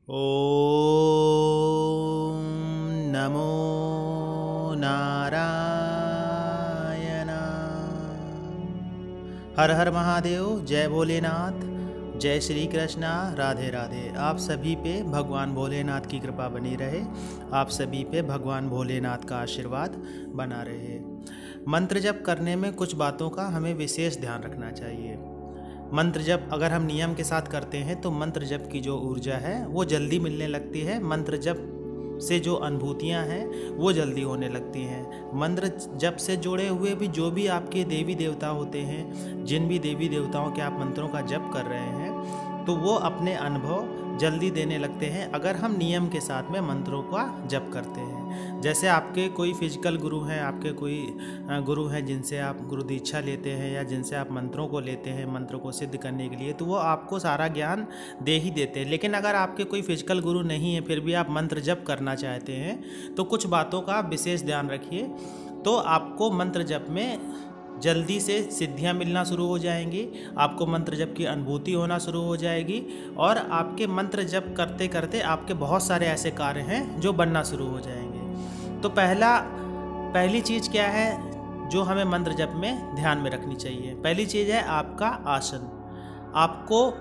ॐ नमो नारायण। हर हर महादेव। जय भोलेनाथ। जय श्री कृष्णा। राधे राधे। आप सभी पे भगवान भोलेनाथ की कृपा बनी रहे। आप सभी पे भगवान भोलेनाथ का आशीर्वाद बना रहे। मंत्र जप करने में कुछ बातों का हमें विशेष ध्यान रखना चाहिए। मंत्र जप अगर हम नियम के साथ करते हैं तो मंत्र जप की जो ऊर्जा है वो जल्दी मिलने लगती है। मंत्र जप से जो अनुभूतियाँ हैं वो जल्दी होने लगती हैं। मंत्र जप से जुड़े हुए भी जो भी आपके देवी देवता होते हैं, जिन भी देवी देवताओं के आप मंत्रों का जप कर रहे हैं, तो वो अपने अनुभव जल्दी देने लगते हैं अगर हम नियम के साथ में मंत्रों का जप करते हैं। जैसे आपके कोई फिजिकल गुरु हैं, आपके कोई गुरु हैं जिनसे आप गुरु दीक्षा लेते हैं या जिनसे आप मंत्रों को लेते हैं मंत्रों को सिद्ध करने के लिए, तो वो आपको सारा ज्ञान दे ही देते हैं। लेकिन अगर आपके कोई फिजिकल गुरु नहीं है फिर भी आप मंत्र जप करना चाहते हैं तो कुछ बातों का विशेष ध्यान रखिए। तो आपको मंत्र जप में जल्दी से सिद्धियां मिलना शुरू हो जाएंगी, आपको मंत्र जप की अनुभूति होना शुरू हो जाएगी और आपके मंत्र जप करते करते आपके बहुत सारे ऐसे कार्य हैं जो बनना शुरू हो जाएंगे। तो पहली चीज़ क्या है जो हमें मंत्र जप में ध्यान में रखनी चाहिए? पहली चीज़ है आपका आसन। आपको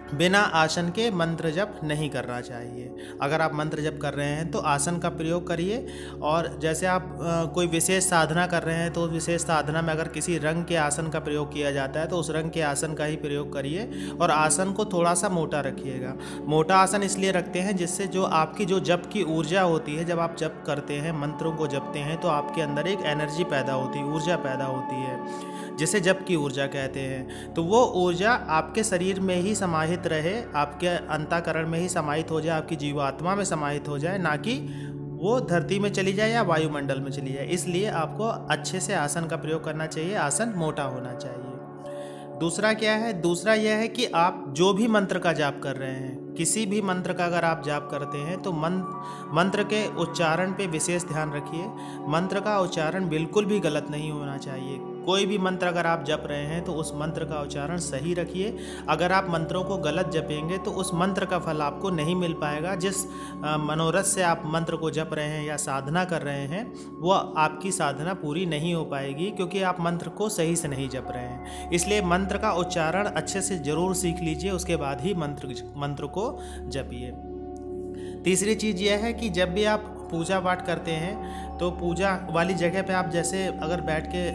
बिना आसन के मंत्र जप नहीं करना चाहिए। अगर आप मंत्र जप कर रहे हैं तो आसन का प्रयोग करिए। और जैसे आप कोई विशेष साधना कर रहे हैं तो उस विशेष साधना में अगर किसी रंग के आसन का प्रयोग किया जाता है तो उस रंग के आसन का ही प्रयोग करिए और आसन को थोड़ा सा मोटा रखिएगा। मोटा आसन इसलिए रखते हैं जिससे जो आपकी जो जप की ऊर्जा होती है, जब आप जप करते हैं मंत्रों को जपते हैं तो आपके अंदर एक एनर्जी पैदा होती है, ऊर्जा पैदा होती है, जिसे जप की ऊर्जा कहते हैं। तो वो ऊर्जा आपके शरीर में ही समाहित रहे, आपके अंतःकरण में ही समाहित हो जाए, आपकी जीवात्मा में समाहित हो जाए, ना कि वो धरती में चली जाए या वायुमंडल में चली जाए। इसलिए आपको अच्छे से आसन का प्रयोग करना चाहिए। आसन मोटा होना चाहिए। दूसरा क्या है? दूसरा यह है कि आप जो भी मंत्र का जाप कर रहे हैं, किसी भी मंत्र का अगर आप जाप करते हैं तो मंत्र के उच्चारण पे विशेष ध्यान रखिए। मंत्र का उच्चारण बिल्कुल भी गलत नहीं होना चाहिए। कोई भी मंत्र अगर आप जप रहे हैं तो उस मंत्र का उच्चारण सही रखिए। अगर आप मंत्रों को गलत जपेंगे तो उस मंत्र का फल आपको नहीं मिल पाएगा। जिस मनोरथ से आप मंत्र को जप रहे हैं या साधना कर रहे हैं वो आपकी साधना पूरी नहीं हो पाएगी, क्योंकि आप मंत्र को सही से नहीं जप रहे हैं। इसलिए मंत्र का उच्चारण अच्छे से ज़रूर सीख लीजिए, उसके बाद ही मंत्र को जपिए। तीसरी चीज़ यह है कि जब भी आप पूजा पाठ करते हैं तो पूजा वाली जगह पे आप जैसे अगर बैठ के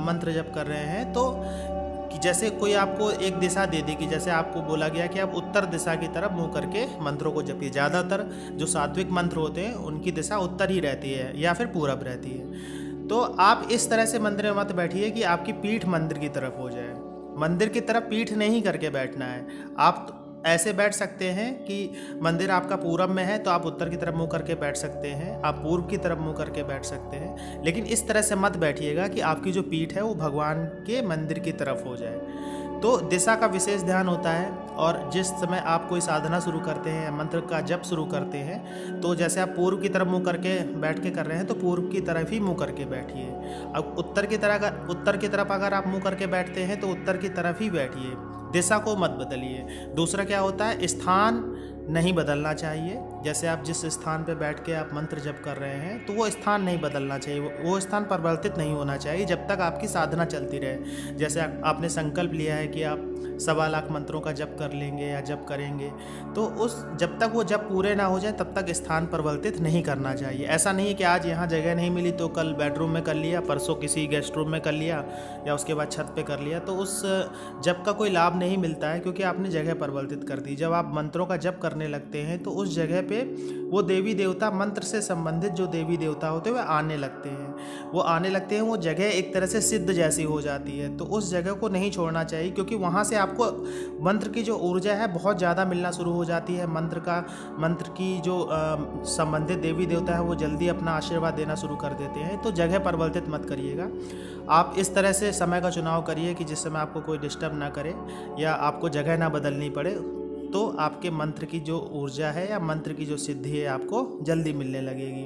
मंत्र जप कर रहे हैं तो कि जैसे कोई आपको एक दिशा दे दी कि जैसे आपको बोला गया कि आप उत्तर दिशा की तरफ मुंह करके मंत्रों को जपिए। ज़्यादातर जो सात्विक मंत्र होते हैं उनकी दिशा उत्तर ही रहती है या फिर पूरब रहती है। तो आप इस तरह से मंदिर में मत बैठिए कि आपकी पीठ मंदिर की तरफ हो जाए। मंदिर की तरफ पीठ नहीं करके बैठना है। आप ऐसे बैठ सकते हैं कि मंदिर आपका पूरब में है तो आप उत्तर की तरफ मुंह करके बैठ सकते हैं, आप पूर्व की तरफ मुंह करके बैठ सकते हैं, लेकिन इस तरह से मत बैठिएगा कि आपकी जो पीठ है वो भगवान के मंदिर की तरफ हो जाए। तो दिशा का विशेष ध्यान होता है। और जिस समय आप कोई साधना शुरू करते हैं या मंत्र का जप शुरू करते हैं तो जैसे आप पूर्व की तरफ मुंह करके बैठ के कर रहे हैं तो पूर्व की तरफ ही मुंह करके बैठिए। अब उत्तर की तरफ अगर आप मुंह करके बैठते हैं तो उत्तर की तरफ ही बैठिए, दिशा को मत बदलिए। दूसरा क्या होता है, स्थान नहीं बदलना चाहिए। जैसे आप जिस स्थान पे बैठ के आप मंत्र जप कर रहे हैं तो वो स्थान नहीं बदलना चाहिए, वो स्थान परिवर्तित नहीं होना चाहिए जब तक आपकी साधना चलती रहे। जैसे आपने संकल्प लिया है कि आप 1.25 लाख मंत्रों का जप कर लेंगे या जप करेंगे, तो जब तक वो जप पूरे ना हो जाए तब तक स्थान परिवर्तित नहीं करना चाहिए। ऐसा नहीं है कि आज यहाँ जगह नहीं मिली तो कल बेडरूम में कर लिया, परसों किसी गेस्ट रूम में कर लिया या उसके बाद छत पे कर लिया, तो उस जप का कोई लाभ नहीं मिलता है, क्योंकि आपने जगह परिवर्तित कर दी। जब आप मंत्रों का जप करने लगते हैं तो उस जगह पे वो देवी देवता, मंत्र से संबंधित जो देवी देवता होते हैं वे आने लगते हैं। वो जगह एक तरह से सिद्ध जैसी हो जाती है। तो उस जगह को नहीं छोड़ना चाहिए, क्योंकि वहाँ से आपको मंत्र की जो ऊर्जा है बहुत ज़्यादा मिलना शुरू हो जाती है। मंत्र की जो संबंधित देवी देवता है वो जल्दी अपना आशीर्वाद देना शुरू कर देते हैं। तो जगह परिवर्तित मत करिएगा। आप इस तरह से समय का चुनाव करिए कि जिस समय आपको कोई डिस्टर्ब ना करे या आपको जगह ना बदलनी पड़े, तो आपके मंत्र की जो ऊर्जा है या मंत्र की जो सिद्धि है आपको जल्दी मिलने लगेगी।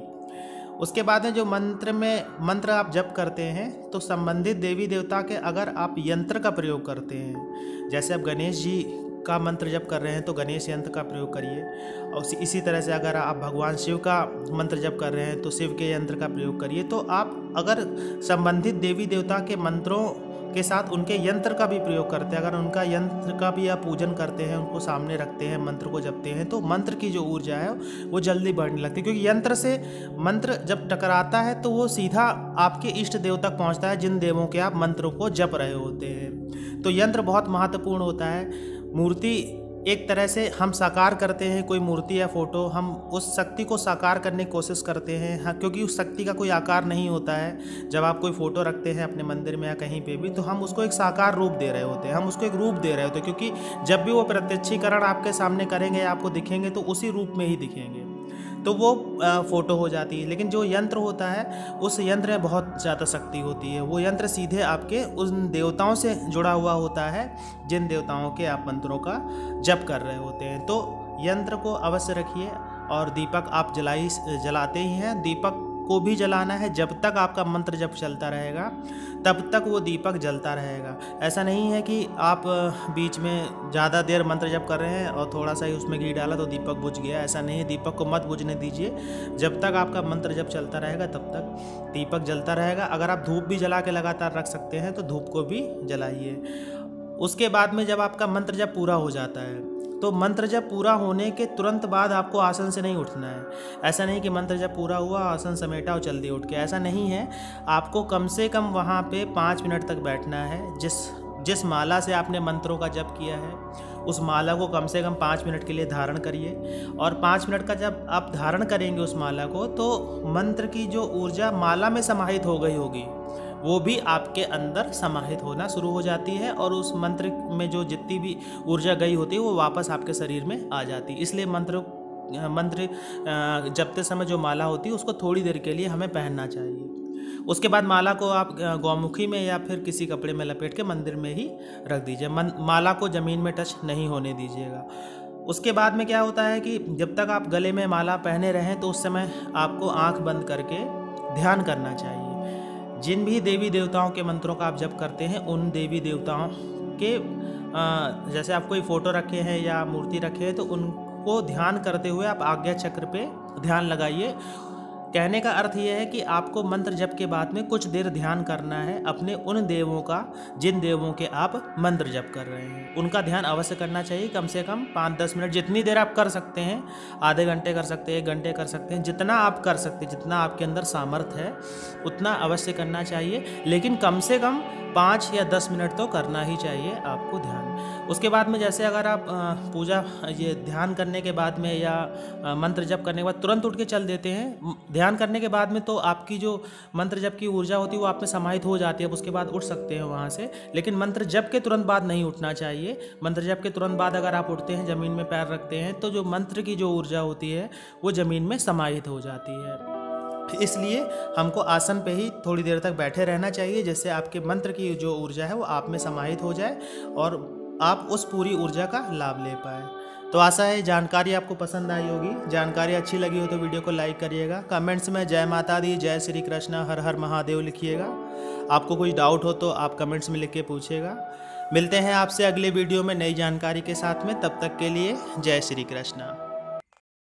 उसके बाद में जो मंत्र आप जप करते हैं तो संबंधित देवी देवता के अगर आप यंत्र का प्रयोग करते हैं, जैसे अब गणेश जी का मंत्र जप कर रहे हैं तो गणेश यंत्र का प्रयोग करिए। और इसी तरह से अगर आप भगवान शिव का मंत्र जप कर रहे हैं तो शिव के यंत्र का प्रयोग करिए। तो आप अगर संबंधित देवी देवता के मंत्रों के साथ उनके यंत्र का भी प्रयोग करते हैं, अगर उनका यंत्र का भी आप पूजन करते हैं, उनको सामने रखते हैं, मंत्र को जपते हैं, तो मंत्र की जो ऊर्जा है वो जल्दी बढ़ने लगती है। क्योंकि यंत्र से मंत्र जब टकराता है तो वो सीधा आपके इष्ट देव तक पहुंचता है, जिन देवों के आप मंत्रों को जप रहे होते हैं। तो यंत्र बहुत महत्वपूर्ण होता है। मूर्ति एक तरह से हम साकार करते हैं, कोई मूर्ति या फोटो, हम उस शक्ति को साकार करने की कोशिश करते हैं। हाँ, क्योंकि उस शक्ति का कोई आकार नहीं होता है। जब आप कोई फ़ोटो रखते हैं अपने मंदिर में या कहीं पे भी, तो हम उसको एक साकार रूप दे रहे होते हैं, हम उसको एक रूप दे रहे होते हैं। क्योंकि जब भी वो प्रत्यक्षीकरण आपके सामने करेंगे या आपको दिखेंगे तो उसी रूप में ही दिखेंगे, तो वो फ़ोटो हो जाती है। लेकिन जो यंत्र होता है उस यंत्र में बहुत ज़्यादा शक्ति होती है। वो यंत्र सीधे आपके उन देवताओं से जुड़ा हुआ होता है जिन देवताओं के आप मंत्रों का जप कर रहे होते हैं। तो यंत्र को अवश्य रखिए। और दीपक आप जलाते ही हैं, दीपक को भी जलाना है। जब तक आपका मंत्र जप चलता रहेगा तब तक वो दीपक जलता रहेगा। ऐसा नहीं है कि आप बीच में ज़्यादा देर मंत्र जप कर रहे हैं और थोड़ा सा ही उसमें घी डाला तो दीपक बुझ गया, ऐसा नहीं है। दीपक को मत बुझने दीजिए। जब तक आपका मंत्र जप चलता रहेगा तब तक दीपक जलता रहेगा। अगर आप धूप भी जला के लगातार रख सकते हैं तो धूप को भी जलाइए। उसके बाद में जब आपका मंत्र जप पूरा हो जाता है तो मंत्र जप पूरा होने के तुरंत बाद आपको आसन से नहीं उठना है। ऐसा नहीं कि मंत्र जप पूरा हुआ, आसन समेटा और जल्दी उठ के, ऐसा नहीं है। आपको कम से कम वहाँ पे 5 मिनट तक बैठना है। जिस माला से आपने मंत्रों का जप किया है उस माला को कम से कम 5 मिनट के लिए धारण करिए। और 5 मिनट का जब आप धारण करेंगे उस माला को, तो मंत्र की जो ऊर्जा माला में समाहित हो गई होगी वो भी आपके अंदर समाहित होना शुरू हो जाती है, और उस मंत्र में जो जितनी भी ऊर्जा गई होती है वो वापस आपके शरीर में आ जाती है। इसलिए मंत्र जपते समय जो माला होती है उसको थोड़ी देर के लिए हमें पहनना चाहिए। उसके बाद माला को आप गौमुखी में या फिर किसी कपड़े में लपेट के मंदिर में ही रख दीजिए। माला को ज़मीन में टच नहीं होने दीजिएगा। उसके बाद में क्या होता है कि जब तक आप गले में माला पहने रहें तो उस समय आपको आंख बंद करके ध्यान करना चाहिए। जिन भी देवी देवताओं के मंत्रों का आप जप करते हैं उन देवी देवताओं के जैसे आप कोई फ़ोटो रखे हैं या मूर्ति रखे हैं तो उनको ध्यान करते हुए आप आज्ञा चक्र पे ध्यान लगाइए। कहने का अर्थ यह है कि आपको मंत्र जप के बाद में कुछ देर ध्यान करना है अपने उन देवों का जिन देवों के आप मंत्र जप कर रहे हैं। उनका ध्यान अवश्य करना चाहिए। कम से कम 5-10 मिनट, जितनी देर आप कर सकते हैं, आधे घंटे कर सकते हैं, 1 घंटे कर सकते हैं, जितना आप कर सकते हैं, जितना आपके अंदर सामर्थ्य है उतना अवश्य करना चाहिए। लेकिन कम से कम 5 या 10 मिनट तो करना ही चाहिए आपको ध्यान। उसके बाद में जैसे अगर आप पूजा ये ध्यान करने के बाद में या मंत्र जप करने के बाद तुरंत उठ के चल देते हैं, ध्यान करने के बाद में तो आपकी जो मंत्र जप की ऊर्जा होती है वो आप में समाहित हो जाती है, अब उसके बाद उठ सकते हैं वहाँ से। लेकिन मंत्र जप के तुरंत बाद नहीं उठना चाहिए। मंत्र जप के तुरंत बाद अगर आप उठते हैं, ज़मीन में पैर रखते हैं, तो जो मंत्र की जो ऊर्जा होती है वो ज़मीन में समाहित हो जाती है। इसलिए हमको आसन पे ही थोड़ी देर तक बैठे रहना चाहिए, जिससे आपके मंत्र की जो ऊर्जा है वो आप में समाहित हो जाए और आप उस पूरी ऊर्जा का लाभ ले पाए। तो आशा है जानकारी आपको पसंद आई होगी। जानकारी अच्छी लगी हो तो वीडियो को लाइक करिएगा। कमेंट्स में जय माता दी, जय श्री कृष्णा, हर हर महादेव लिखिएगा। आपको कोई डाउट हो तो आप कमेंट्स में लिख के पूछिएगा। मिलते हैं आपसे अगले वीडियो में नई जानकारी के साथ में। तब तक के लिए जय श्री कृष्णा।